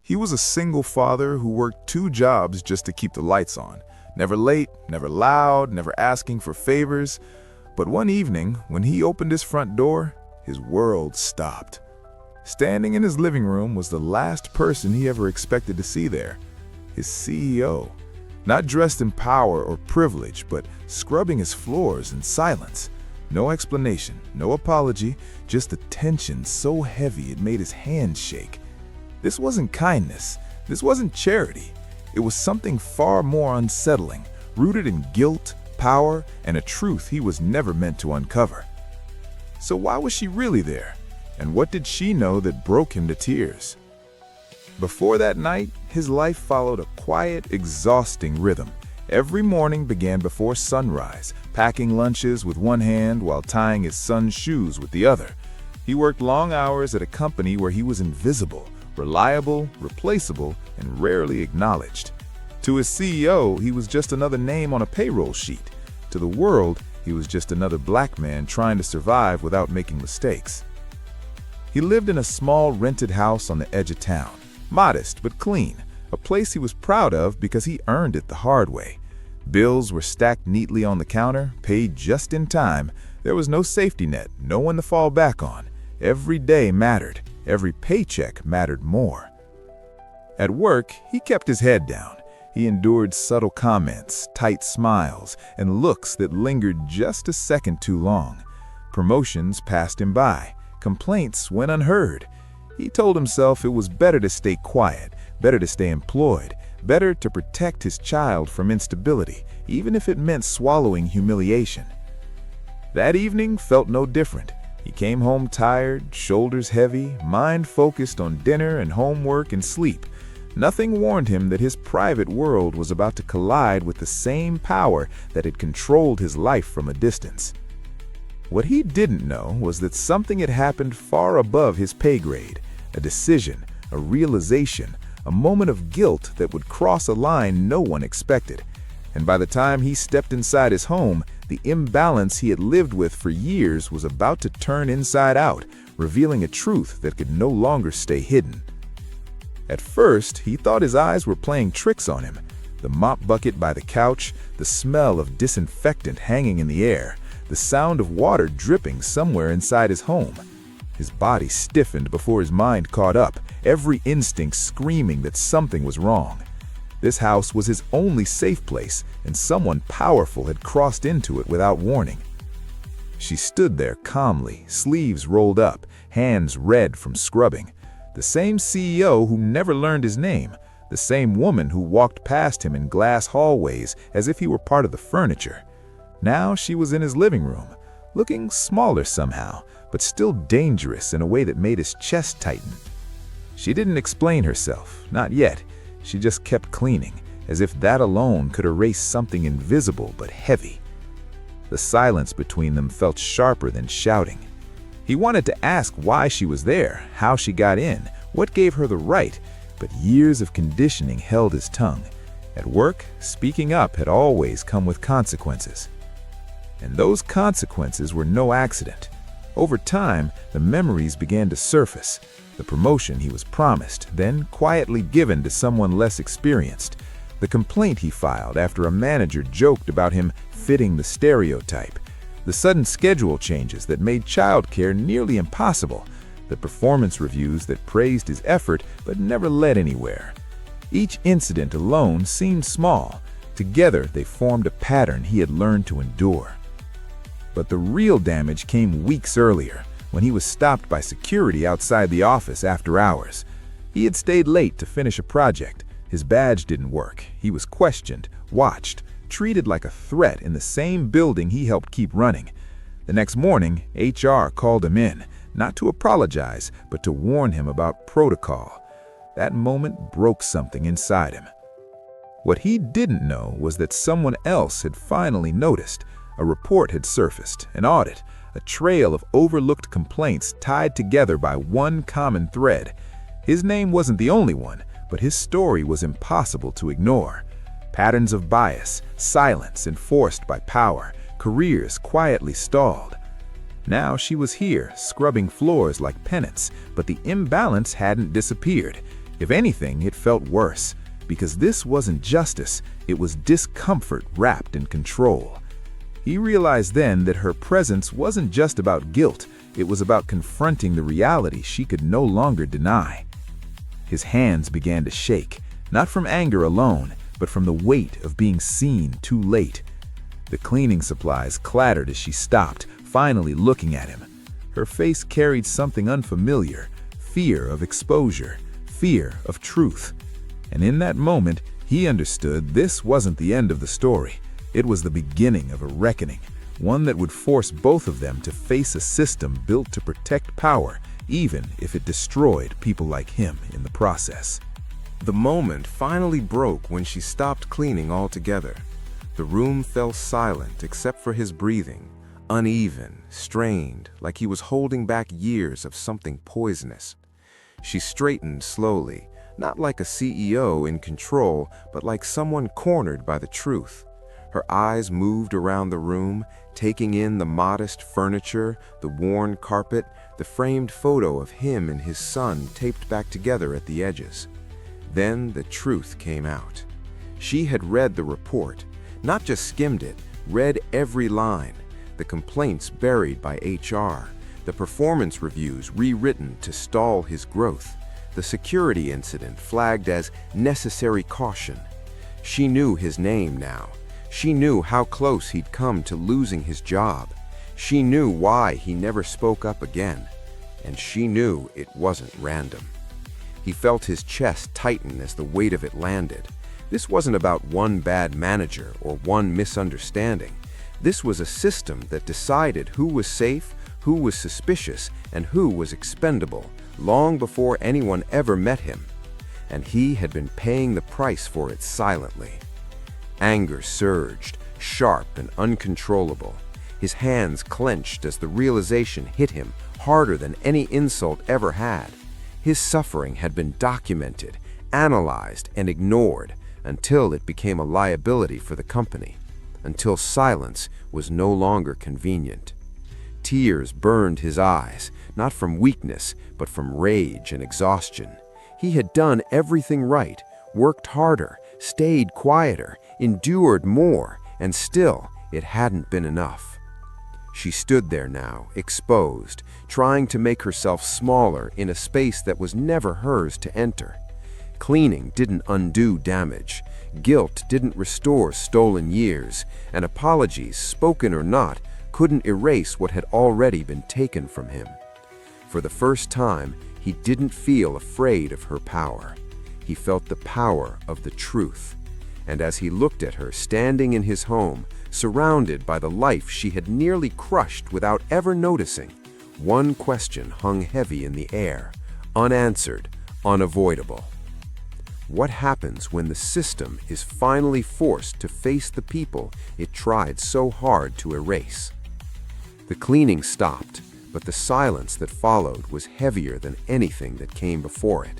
He was a single father who worked 2 jobs just to keep the lights on. Never late, never loud, never asking for favors. But one evening, when he opened his front door, his world stopped. Standing in his living room was the last person he ever expected to see there, his CEO. Not dressed in power or privilege, but scrubbing his floors in silence. No explanation, no apology, just a tension so heavy it made his hands shake. This wasn't kindness. This wasn't charity. It was something far more unsettling, rooted in guilt, power, and a truth he was never meant to uncover. So why was she really there? And what did she know that broke him to tears? Before that night, his life followed a quiet, exhausting rhythm. Every morning began before sunrise, packing lunches with one hand while tying his son's shoes with the other. He worked long hours at a company where he was invisible, reliable, replaceable, and rarely acknowledged. To his CEO, he was just another name on a payroll sheet. To the world, he was just another black man trying to survive without making mistakes. He lived in a small rented house on the edge of town, modest but clean, a place he was proud of because he earned it the hard way. Bills were stacked neatly on the counter, paid just in time. There was no safety net, no one to fall back on. Every day mattered. Every paycheck mattered more. At work, he kept his head down. He endured subtle comments, tight smiles, and looks that lingered just a second too long. Promotions passed him by. Complaints went unheard. He told himself it was better to stay quiet, better to stay employed, better to protect his child from instability, even if it meant swallowing humiliation. That evening felt no different. He came home tired, shoulders heavy, mind focused on dinner and homework and sleep. Nothing warned him that his private world was about to collide with the same power that had controlled his life from a distance. What he didn't know was that something had happened far above his pay grade, a decision, a realization, a moment of guilt that would cross a line no one expected. And by the time he stepped inside his home, the imbalance he had lived with for years was about to turn inside out, revealing a truth that could no longer stay hidden. At first, he thought his eyes were playing tricks on him. The mop bucket by the couch, the smell of disinfectant hanging in the air, the sound of water dripping somewhere inside his home. His body stiffened before his mind caught up, every instinct screaming that something was wrong. This house was his only safe place, and someone powerful had crossed into it without warning. She stood there calmly, sleeves rolled up, hands red from scrubbing. The same CEO who never learned his name, the same woman who walked past him in glass hallways as if he were part of the furniture. Now she was in his living room, looking smaller somehow, but still dangerous in a way that made his chest tighten. She didn't explain herself, not yet. She just kept cleaning, as if that alone could erase something invisible but heavy. The silence between them felt sharper than shouting. He wanted to ask why she was there, how she got in, what gave her the right, but years of conditioning held his tongue. At work, speaking up had always come with consequences. And those consequences were no accident. Over time, the memories began to surface. The promotion he was promised, then quietly given to someone less experienced. The complaint he filed after a manager joked about him fitting the stereotype. The sudden schedule changes that made childcare nearly impossible. The performance reviews that praised his effort but never led anywhere. Each incident alone seemed small. Together, they formed a pattern he had learned to endure. But the real damage came weeks earlier, when he was stopped by security outside the office after hours. He had stayed late to finish a project. His badge didn't work. He was questioned, watched, treated like a threat in the same building he helped keep running. The next morning, HR called him in, not to apologize, but to warn him about protocol. That moment broke something inside him. What he didn't know was that someone else had finally noticed. A report had surfaced, an audit, a trail of overlooked complaints tied together by one common thread. His name wasn't the only one, but his story was impossible to ignore. Patterns of bias, silence enforced by power, careers quietly stalled. Now she was here, scrubbing floors like penance, but the imbalance hadn't disappeared. If anything, it felt worse, because this wasn't justice, it was discomfort wrapped in control. He realized then that her presence wasn't just about guilt, it was about confronting the reality she could no longer deny. His hands began to shake, not from anger alone, but from the weight of being seen too late. The cleaning supplies clattered as she stopped, finally looking at him. Her face carried something unfamiliar, fear of exposure, fear of truth. And in that moment, he understood this wasn't the end of the story. It was the beginning of a reckoning, one that would force both of them to face a system built to protect power, even if it destroyed people like him in the process. The moment finally broke when she stopped cleaning altogether. The room fell silent except for his breathing, uneven, strained, like he was holding back years of something poisonous. She straightened slowly, not like a CEO in control, but like someone cornered by the truth. Her eyes moved around the room, taking in the modest furniture, the worn carpet, the framed photo of him and his son taped back together at the edges. Then the truth came out. She had read the report, not just skimmed it, read every line, the complaints buried by HR, the performance reviews rewritten to stall his growth, the security incident flagged as necessary caution. She knew his name now. She knew how close he'd come to losing his job. She knew why he never spoke up again. And she knew it wasn't random. He felt his chest tighten as the weight of it landed. This wasn't about one bad manager or one misunderstanding. This was a system that decided who was safe, who was suspicious, and who was expendable, long before anyone ever met him. And he had been paying the price for it silently. Anger surged, sharp and uncontrollable. His hands clenched as the realization hit him harder than any insult ever had. His suffering had been documented, analyzed, and ignored until it became a liability for the company, until silence was no longer convenient. Tears burned his eyes, not from weakness, but from rage and exhaustion. He had done everything right, worked harder, stayed quieter, endured more, and still it hadn't been enough. She stood there now, exposed, trying to make herself smaller in a space that was never hers to enter. Cleaning didn't undo damage, guilt didn't restore stolen years, and apologies, spoken or not, couldn't erase what had already been taken from him. For the first time, he didn't feel afraid of her power. He felt the power of the truth. And as he looked at her standing in his home, surrounded by the life she had nearly crushed without ever noticing, one question hung heavy in the air, unanswered, unavoidable. What happens when the system is finally forced to face the people it tried so hard to erase? The cleaning stopped, but the silence that followed was heavier than anything that came before it.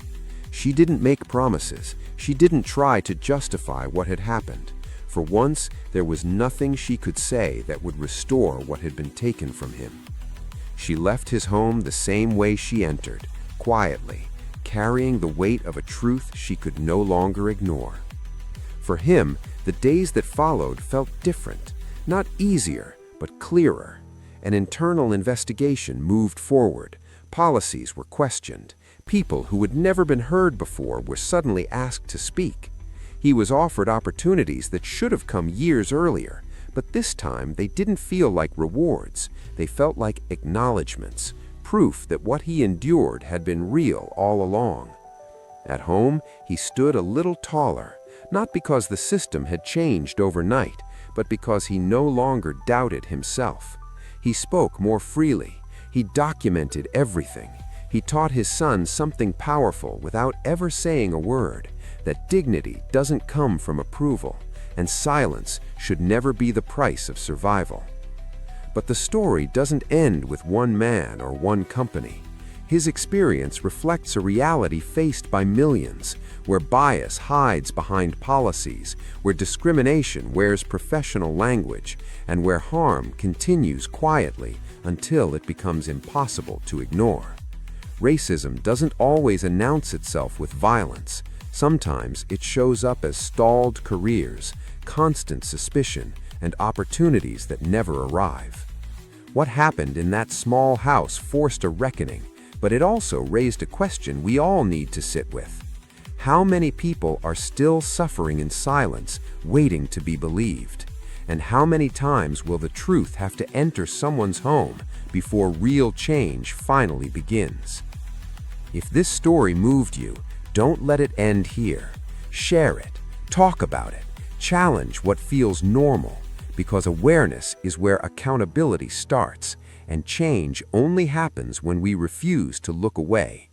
She didn't make promises. She didn't try to justify what had happened. For once, there was nothing she could say that would restore what had been taken from him. She left his home the same way she entered, quietly, carrying the weight of a truth she could no longer ignore. For him, the days that followed felt different, not easier, but clearer. An internal investigation moved forward. Policies were questioned. People who had never been heard before were suddenly asked to speak. He was offered opportunities that should have come years earlier, but this time they didn't feel like rewards. They felt like acknowledgments, proof that what he endured had been real all along. At home, he stood a little taller, not because the system had changed overnight, but because he no longer doubted himself. He spoke more freely. He documented everything. He taught his son something powerful without ever saying a word, that dignity doesn't come from approval, and silence should never be the price of survival. But the story doesn't end with one man or one company. His experience reflects a reality faced by millions, where bias hides behind policies, where discrimination wears professional language, and where harm continues quietly until it becomes impossible to ignore. Racism doesn't always announce itself with violence. Sometimes it shows up as stalled careers, constant suspicion, and opportunities that never arrive. What happened in that small house forced a reckoning, but it also raised a question we all need to sit with. How many people are still suffering in silence, waiting to be believed? And how many times will the truth have to enter someone's home before real change finally begins? If this story moved you, don't let it end here. Share it, talk about it, challenge what feels normal, because awareness is where accountability starts, and change only happens when we refuse to look away.